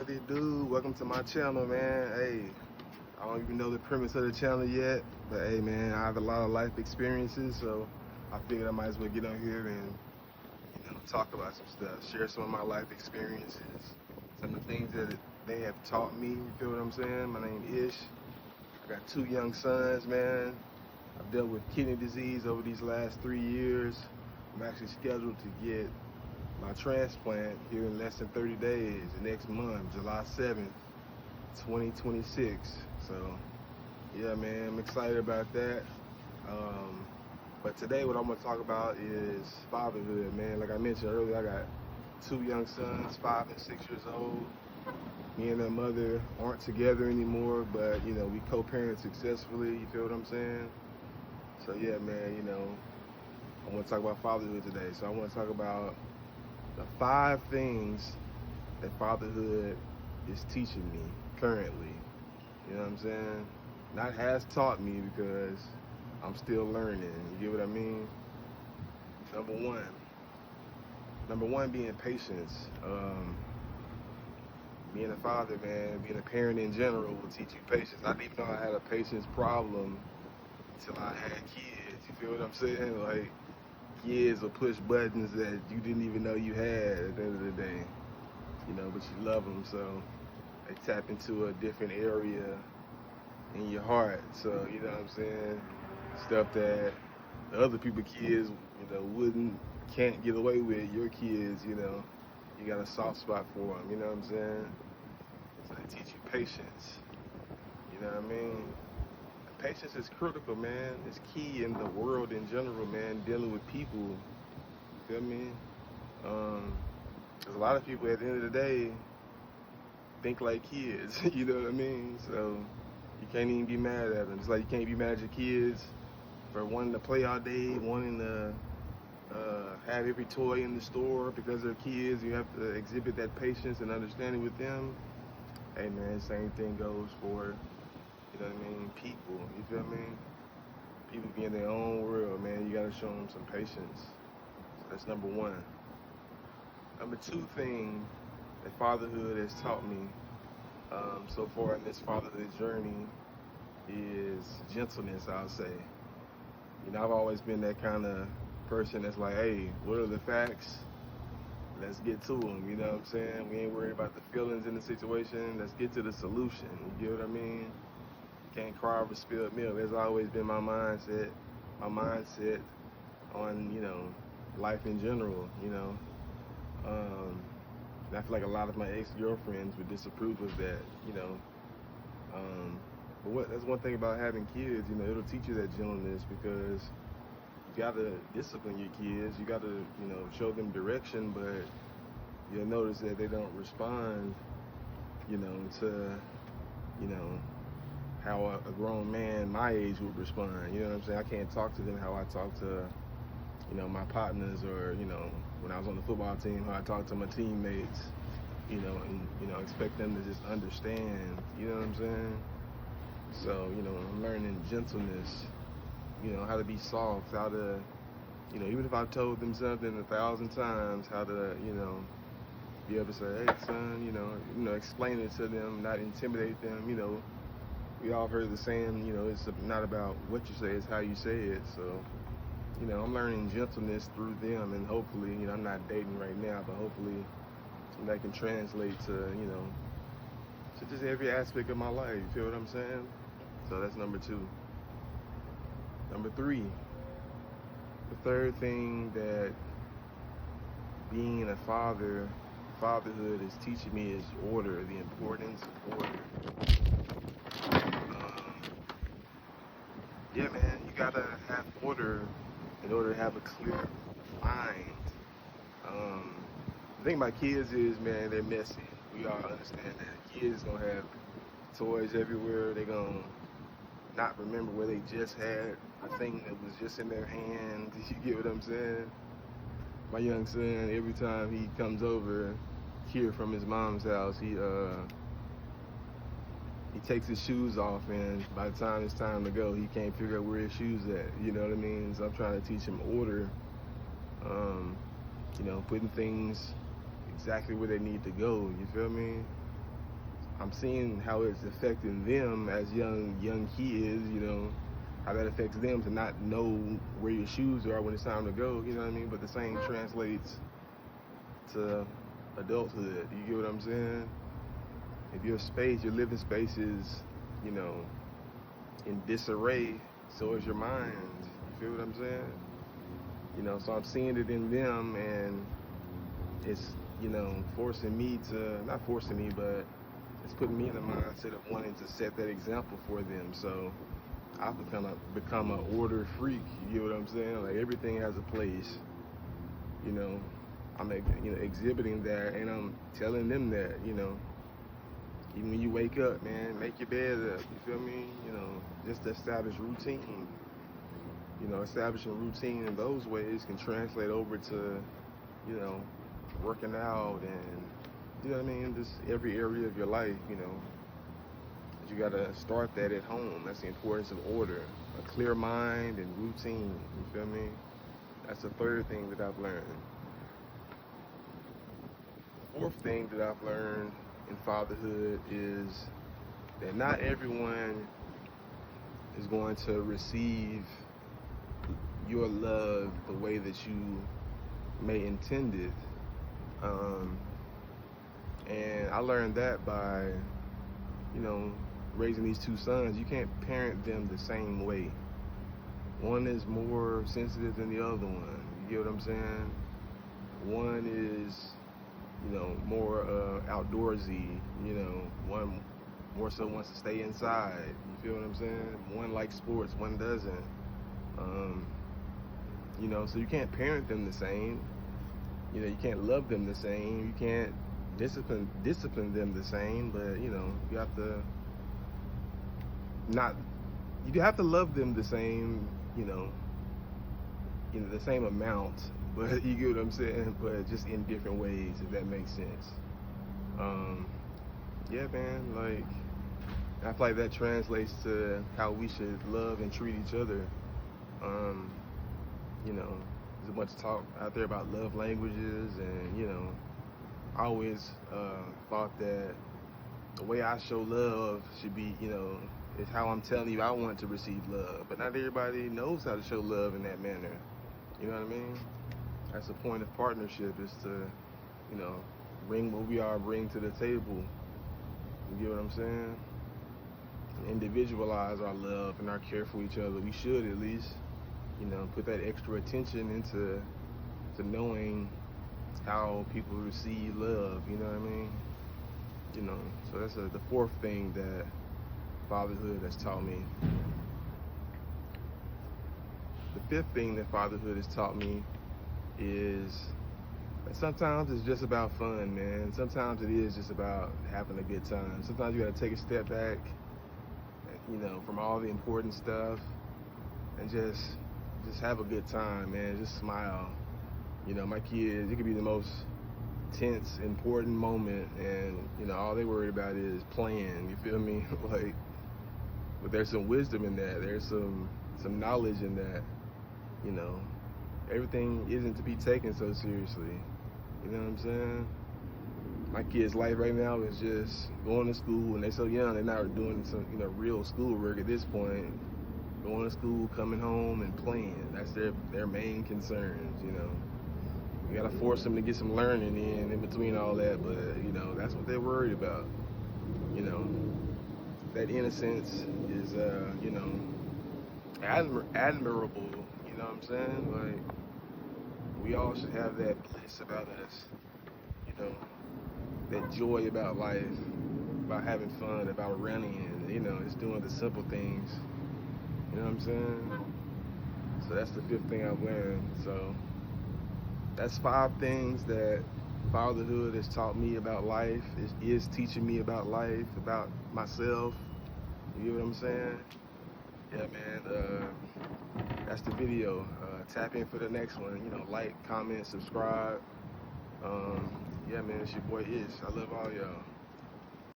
What it do? Welcome to my channel, man. Hey, I don't even know the premise of the channel yet, but hey, man, I have a lot of life experiences, so I figured I might as well get on here and talk about some stuff, share some of my life experiences, some of the things that they have taught me. You feel what I'm saying? My name is Ish. I got 2 young sons, man. I've dealt with kidney disease over these last 3 years. I'm actually scheduled to get my transplant here in less than 30 days, next month, July 7th, 2026. So, yeah, man, I'm excited about that. But today what I'm gonna talk about is fatherhood, man. Like I mentioned earlier, I got 2 young sons, 5 and 6 years old. Me and their mother aren't together anymore, but, we co-parent successfully, you feel what I'm saying? So, yeah, man, I want to talk about fatherhood today. So I want to talk about the 5 things that fatherhood is teaching me currently. You know what I'm saying? Not has taught me, because I'm still learning. You get what I mean? Number one being patience. Being a father, man, being a parent in general will teach you patience. I didn't even know I had a patience problem until I had kids. You feel what I'm saying? Like, kids will push buttons that you didn't even know you had at the end of the day, but you love them, so they tap into a different area in your heart. So, you know what I'm saying? Stuff that the other people's kids, can't get away with. Your kids, you got a soft spot for them, you know what I'm saying? So they teach you patience, you know what I mean? Patience is critical, man. It's key in the world in general, man, dealing with people. You feel me? Because a lot of people at the end of the day think like kids, you know what I mean? So you can't even be mad at them. It's like you can't be mad at your kids for wanting to play all day, wanting to have every toy in the store because they're kids. You have to exhibit that patience and understanding with them. Hey, man, same thing goes for, you know what I mean, people, you feel me? People be in their own world, man. You gotta show them some patience. So that's number one. Number 2 thing that fatherhood has taught me so far in this fatherhood journey is gentleness, I'll say. I've always been that kind of person that's like, hey, what are the facts? Let's get to them, you know what I'm saying? We ain't worried about the feelings in the situation. Let's get to the solution, you get what I mean? Can't cry over spilled milk. That's always been my mindset on, life in general, And I feel like a lot of my ex-girlfriends would disapprove of that, But that's one thing about having kids, it'll teach you that gentleness, because you gotta discipline your kids. You gotta, show them direction, but you'll notice that they don't respond, to, how a grown man my age would respond. You know what I'm saying? I can't talk to them how I talk to, my partners, or, when I was on the football team, how I talk to my teammates, and, expect them to just understand, you know what I'm saying? So, I'm learning gentleness, how to be soft, how to, even if I've told them something 1,000 times, how to, be able to say, hey, son, explain it to them, not intimidate them, We all heard the saying, it's not about what you say, it's how you say it. So, I'm learning gentleness through them, and hopefully, I'm not dating right now, but hopefully that can translate to, to just every aspect of my life. You feel what I'm saying? So that's number 2. Number 3, the 3rd thing that being a fatherhood is teaching me is order, the importance of order. Yeah, man, you gotta have order in order to have a clear mind. The thing about kids is, man, they're messy. We all understand that. Kids gonna have toys everywhere. They gonna not remember where they just had a thing that was just in their hand. You get what I'm saying? My young son, every time he comes over here from his mom's house, he takes his shoes off, and by the time it's time to go, he can't figure out where his shoes at. You know what I mean? So I'm trying to teach him order. Putting things exactly where they need to go. You feel me? I'm seeing how it's affecting them as young kids, you know, how that affects them to not know where your shoes are when it's time to go, you know what I mean? But the same translates to adulthood. You get what I'm saying? If your living space is, you know, in disarray, so is your mind. You feel what I'm saying? You know, so I'm seeing it in them, and it's, you know, not forcing me, but it's putting me in the mindset of wanting to set that example for them. So I've become an order freak. You get what I'm saying? Like, everything has a place. You know, I'm exhibiting that, and I'm telling them that, you know, even when you wake up, man, make your bed up. You feel me? You know, just to establish routine. You know, establishing routine in those ways can translate over to, you know, working out and, you know what I mean, just every area of your life, you know. You gotta start that at home. That's the importance of order, a clear mind and routine. You feel me? That's the third thing that I've learned. The fourth thing that I've learned in fatherhood is that not everyone is going to receive your love the way that you may intend it. And I learned that by, you know, raising these two sons. You can't parent them the same way. One is more sensitive than the other one. You get what I'm saying? One is, you know, more outdoorsy. You know, one more so wants to stay inside. You feel what I'm saying? One likes sports, one doesn't. You know, so you can't parent them the same. You know, you can't love them the same. You can't discipline them the same. But, you know, you have to love them the same. You know, the same amount. But you get what I'm saying? But just in different ways, if that makes sense. Yeah, man. Like, I feel like that translates to how we should love and treat each other. You know, there's a bunch of talk out there about love languages, and, you know, I always thought that the way I show love should be, you know, is how I'm telling you I want to receive love. But not everybody knows how to show love in that manner. You know what I mean? That's the point of partnership, is to, you know, bring what we are, bring to the table. You get what I'm saying? Individualize our love and our care for each other. We should, at least, you know, put that extra attention into knowing how people receive love. You know what I mean? You know, so that's the fourth thing that fatherhood has taught me. The fifth thing that fatherhood has taught me is that sometimes it's just about fun, man. Sometimes it is just about having a good time. Sometimes you gotta take a step back, you know, from all the important stuff, and just have a good time, man. Just smile. You know, my kids, it could be the most tense, important moment, and, you know, all they worried about is playing. You feel me? Like, but there's some wisdom in that. There's some knowledge in that. You know, everything isn't to be taken so seriously. You know what I'm saying? My kids' life right now is just going to school, and they're so young, they're not doing some, you know, real schoolwork at this point. Going to school, coming home, and playing. That's their main concerns, you know. You gotta force them to get some learning in between all that, but, you know, that's what they're worried about. You know, that innocence is, you know, admirable, you know what I'm saying? Like, we all should have that bliss about us, you know, that joy about life, about having fun, about running, and, you know, just doing the simple things. You know what I'm saying? So that's the fifth thing I've learned. So that's 5 things that fatherhood has taught me about life, is teaching me about life, about myself. You know what I'm saying? Yeah, man. That's the video. Tap in for the next one. You know, like, comment, subscribe. Yeah, man, it's your boy Ish. I love all y'all.